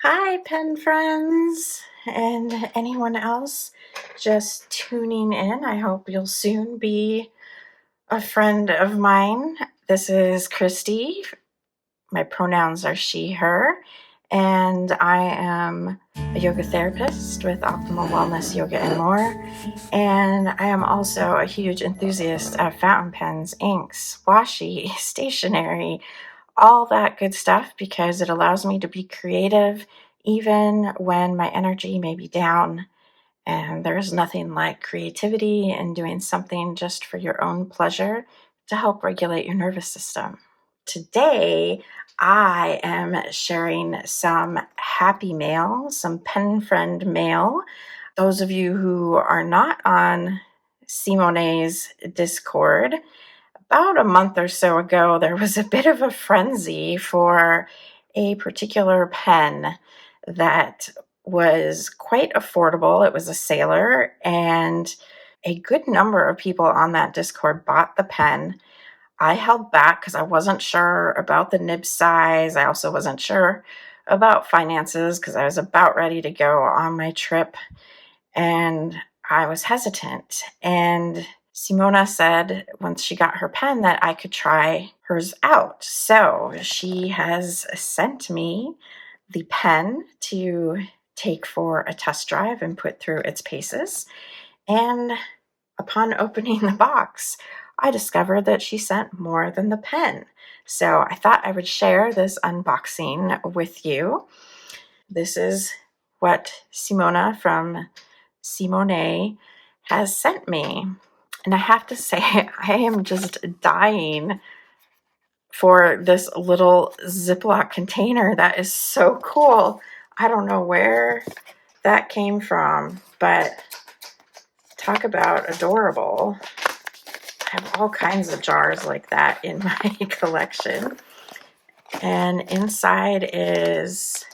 Hi, pen friends, and anyone else just tuning in. I hope you'll soon be a friend of mine. This is Christy. My pronouns are she, her, and I am a yoga therapist with Optimal Wellness Yoga and more. And I am also a huge enthusiast of fountain pens, inks, washi, stationery, all that good stuff because it allows me to be creative even when my energy may be down. And there's nothing like creativity and doing something just for your own pleasure to help regulate your nervous system. Today, I am sharing some happy mail, some pen friend mail. Those of you who are not on Seemonay's Discord, about a month or so ago, there was a bit of a frenzy for a particular pen that was quite affordable. It was a sailor, and a good number of people on that Discord bought the pen. I held back because I wasn't sure about the nib size. I also wasn't sure about finances because I was about ready to go on my trip, and I was hesitant. And Simona said once she got her pen that I could try hers out. So she has sent me the pen to take for a test drive and put through its paces. And upon opening the box, I discovered that she sent more than the pen. So I thought I would share this unboxing with you. This is what Simona from Seemonay has sent me. And I have to say, I am just dying for this little Ziploc container. That is so cool. I don't know where that came from, but talk about adorable. I have all kinds of jars like that in my collection. And inside is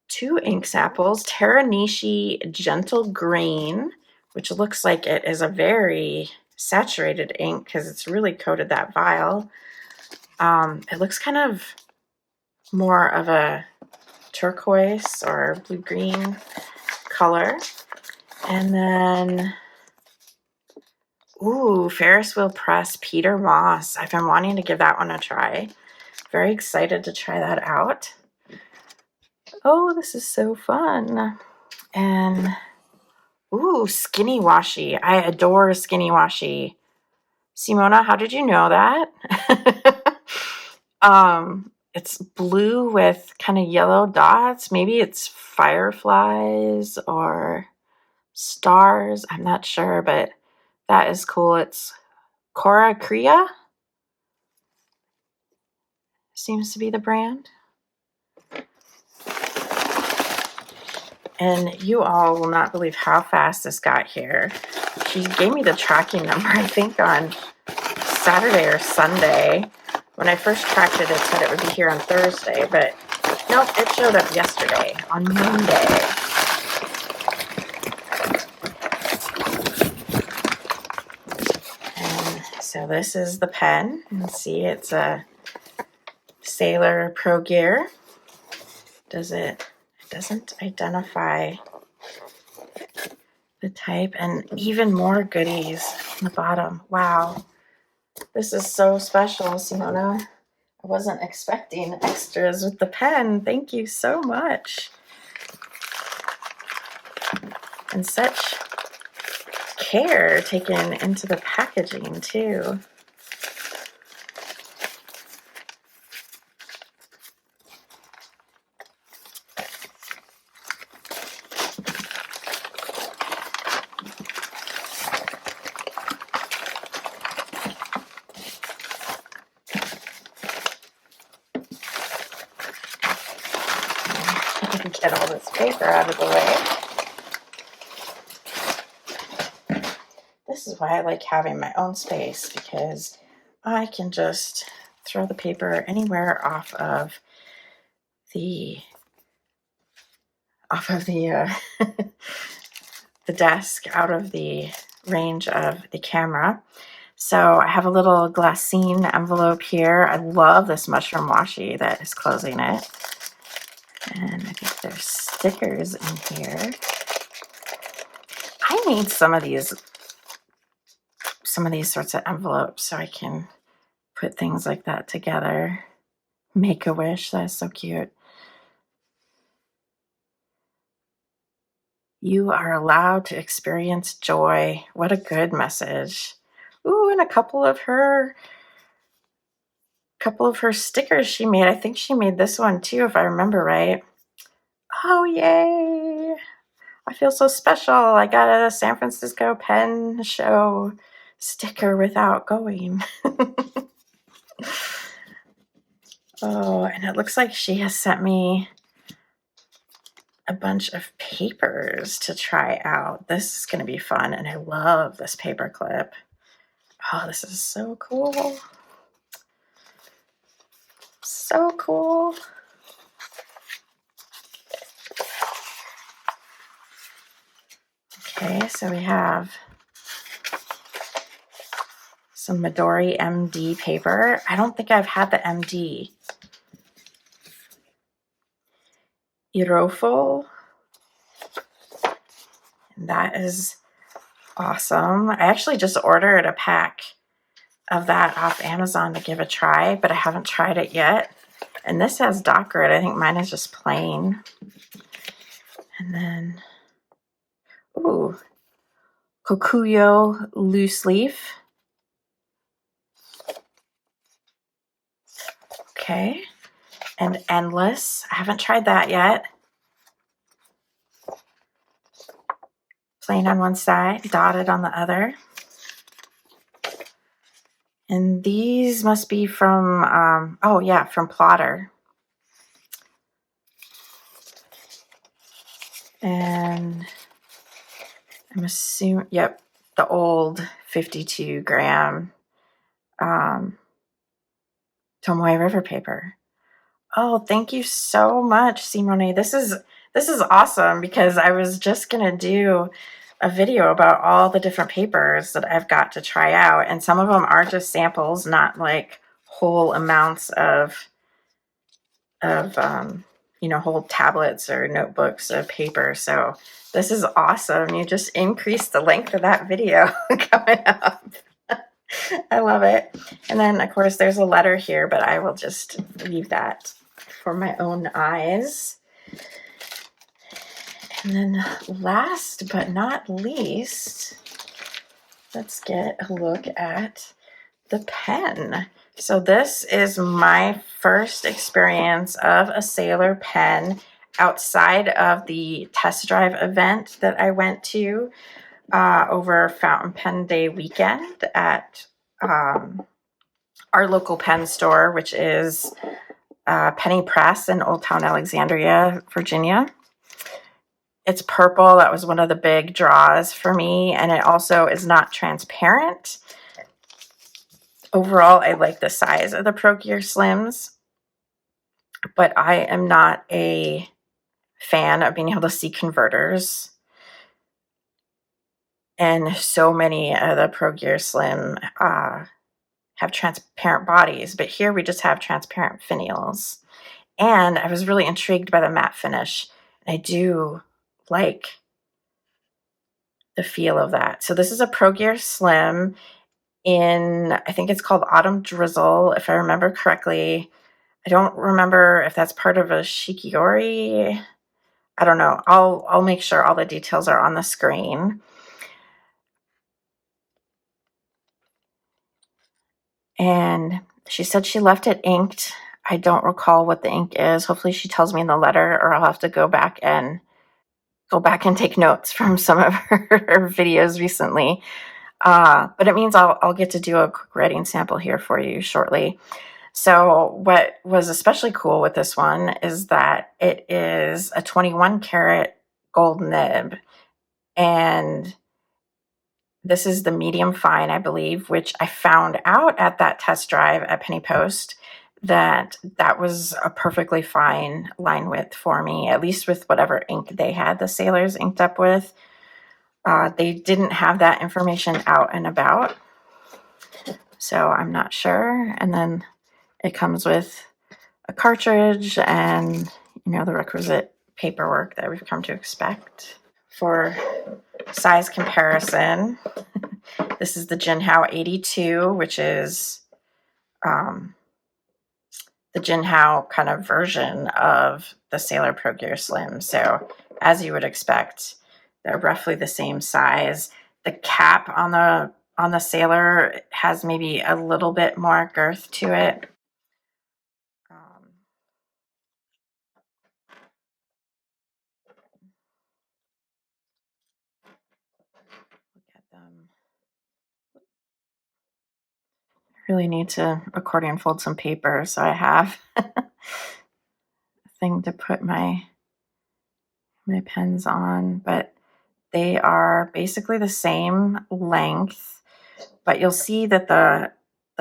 2 ink samples, Teranishi Gentle Green, which looks like it is a very saturated ink because it's really coated that vial. It looks kind of more of a turquoise or blue-green color. And then, Ferris Wheel Press Peter Moss. I've been wanting to give that one a try. Very excited to try that out. Oh, this is so fun. And Skinny Washi. I adore Skinny Washi. Simona, how did you know that? It's blue with kind of yellow dots. Maybe it's fireflies or stars. I'm not sure, but that is cool. It's Cora Kriya. Seems to be the brand. And you all will not believe how fast this got here. She gave me the tracking number, I think, on Saturday or Sunday. When I first tracked it, it said it would be here on Thursday, but nope, it showed up yesterday, on Monday. And so this is the pen. You can see it's a Sailor Pro Gear. It doesn't identify the type, and even more goodies on the bottom. Wow. This is so special, Simona. I wasn't expecting extras with the pen. Thank you so much. And such care taken into the packaging, too. Get all this paper out of the way. This is why I like having my own space, because I can just throw the paper anywhere off of the the desk, out of the range of the camera. So I have a little glassine envelope here. I love this mushroom washi that is closing it. And I think there's stickers in here. I need some of these sorts of envelopes so I can put things like that together. Make-A-Wish, that's so cute. You are allowed to experience joy. What a good message. Ooh, and a couple of her stickers she made. I think she made this one too, if I remember right. Oh, yay. I feel so special. I got a San Francisco pen show sticker without going. Oh, and it looks like she has sent me a bunch of papers to try out. This is going to be fun, and I love this paper clip. Oh, this is so cool. So cool. Okay, so we have some Midori MD paper. I don't think I've had the MD. Iroful. And that is awesome. I actually just ordered a pack of that off Amazon to give a try, but I haven't tried it yet. And this has dot grid. I think mine is just plain. And then, ooh, Kokuyo loose leaf. Okay. And endless. I haven't tried that yet. Plain on one side, dotted on the other. And these must be from, from Plotter. And I'm assuming, yep, the old 52 gram Tomoe River paper. Oh, thank you so much, Seemonay. This is awesome because I was just gonna do a video about all the different papers that I've got to try out, and some of them are just samples, not like whole amounts of whole tablets or notebooks of paper. So this is awesome. You just increased the length of that video coming up. I love it. And then, of course, there's a letter here, but I will just leave that for my own eyes. And then last but not least, let's get a look at the pen. So this is my first experience of a Sailor pen outside of the test drive event that I went to over Fountain Pen Day weekend at our local pen store, which is Penny Press in Old Town Alexandria, Virginia. It's purple. That was one of the big draws for me. And it also is not transparent. Overall, I like the size of the Pro Gear Slims, but I am not a fan of being able to see converters. And so many of the Pro Gear Slim have transparent bodies, but here we just have transparent finials. And I was really intrigued by the matte finish. I do like the feel of that. So this is a Pro Gear Slim in, I think it's called Autumn Drizzle, if I remember correctly. I don't remember if that's part of a Shikiori. I don't know. I'll make sure all the details are on the screen. And she said she left it inked. I don't recall what the ink is. Hopefully she tells me in the letter, or I'll have to go back and take notes from some of her videos recently. But it means I'll get to do a quick writing sample here for you shortly. So what was especially cool with this one is that it is a 21 karat gold nib. And this is the medium fine, I believe, which I found out at that test drive at Penny Post that was a perfectly fine line width for me, at least with whatever ink they had the Sailors inked up with. They didn't have that information out and about, so I'm not sure. And then it comes with a cartridge and, the requisite paperwork that we've come to expect. For size comparison, this is the Jinhao 82, which is the Jinhao kind of version of the Sailor Pro Gear Slim. So as you would expect, they're roughly the same size. The cap on the Sailor has maybe a little bit more girth to it. Look at them. Really need to accordion fold some paper so I have a thing to put my pens on, but they are basically the same length, but you'll see that the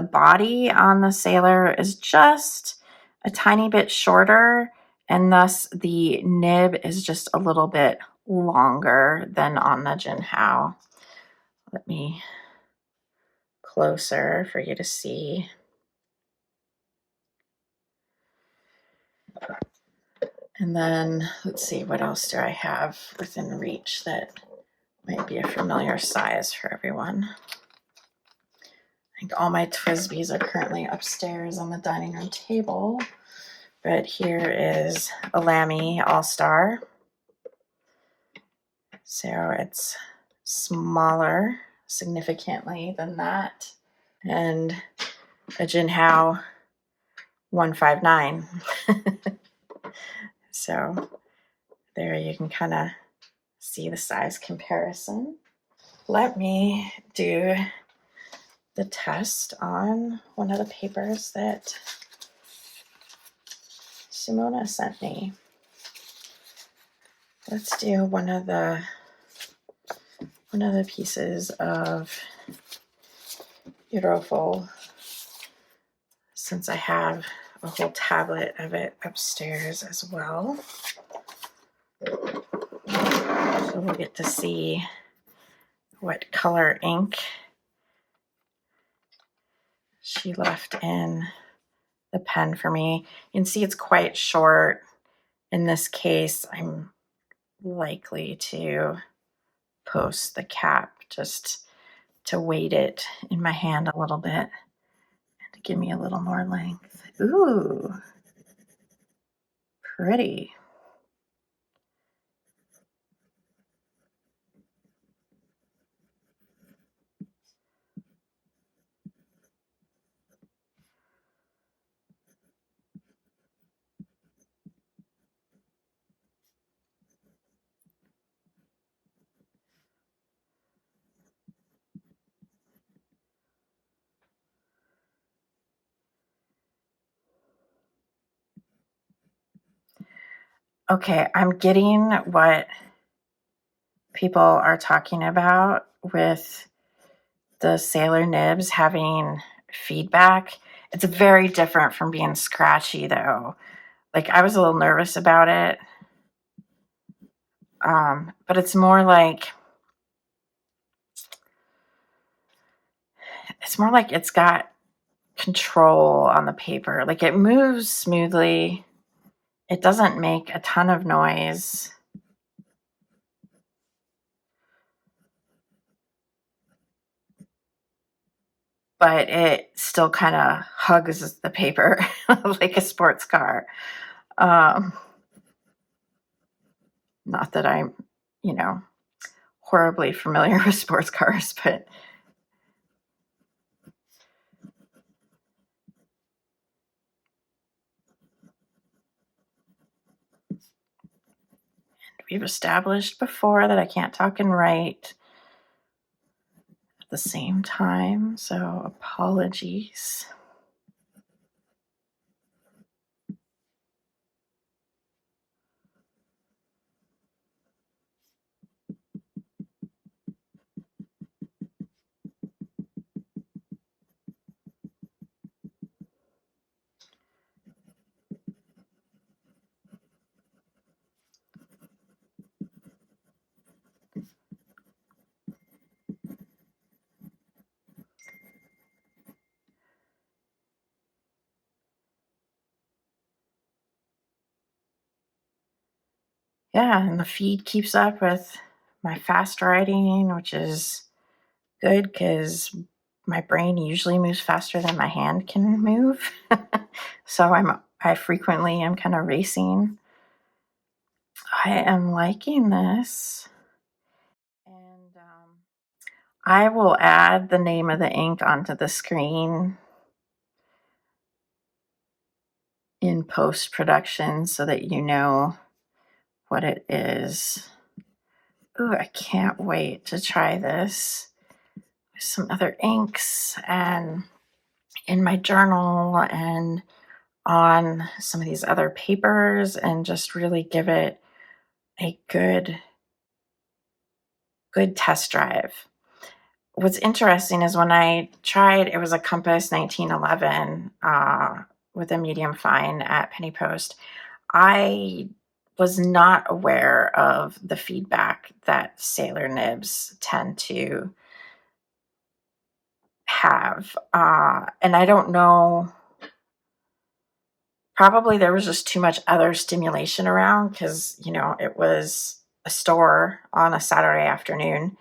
body on the Sailor is just a tiny bit shorter, and thus the nib is just a little bit longer than on the Jinhao. Let me closer for you to see. And then let's see, what else do I have within reach that might be a familiar size for everyone? I think all my Twisbies are currently upstairs on the dining room table, but here is a Lamy All-Star. So it's smaller significantly than that. And a Jinhao 159. So there you can kind of see the size comparison. Let me do the test on one of the papers that Seemonay sent me. Let's do one of the pieces of Iroful, since I have a whole tablet of it upstairs as well. So we'll get to see what color ink she left in the pen for me. You can see it's quite short. In this case, I'm likely to post the cap just to weight it in my hand a little bit and to give me a little more length. Ooh, pretty. Okay, I'm getting what people are talking about with the Sailor nibs having feedback. It's very different from being scratchy, though. Like, I was a little nervous about it, but it's more like it's got control on the paper. Like, it moves smoothly. It doesn't make a ton of noise. But it still kind of hugs the paper like a sports car. Not that I'm, horribly familiar with sports cars, but we've established before that I can't talk and write at the same time, so apologies. yeah, and the feed keeps up with my fast writing, which is good because my brain usually moves faster than my hand can move. So I frequently am kind of racing. I am liking this. And I will add the name of the ink onto the screen in post-production so that you know what it is. Ooh, I can't wait to try this with some other inks and in my journal and on some of these other papers and just really give it a good test drive. What's interesting is when I tried, it was a Compass 1911 with a medium fine at Penny Post. I was not aware of the feedback that sailor nibs tend to have. And I don't know, probably there was just too much other stimulation around because, it was a store on a Saturday afternoon.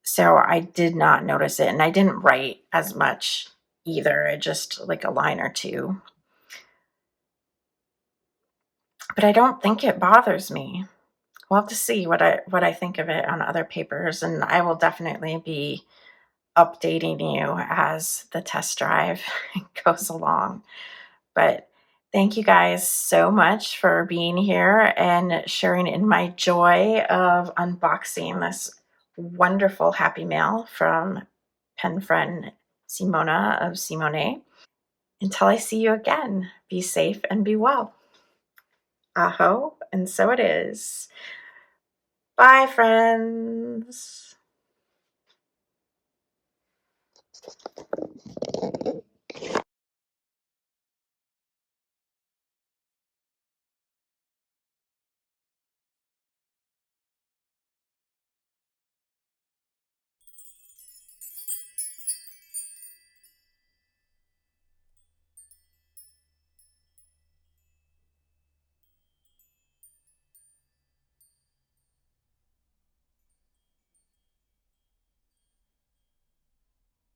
So I did not notice it. And I didn't write as much either. I just like a line or two. But I don't think it bothers me. We'll have to see what I think of it on other papers, and I will definitely be updating you as the test drive goes along. But thank you guys so much for being here and sharing in my joy of unboxing this wonderful Happy Mail from pen friend Seemonay of Seemonay. Until I see you again, be safe and be well. Aho, and so it is. Bye, friends.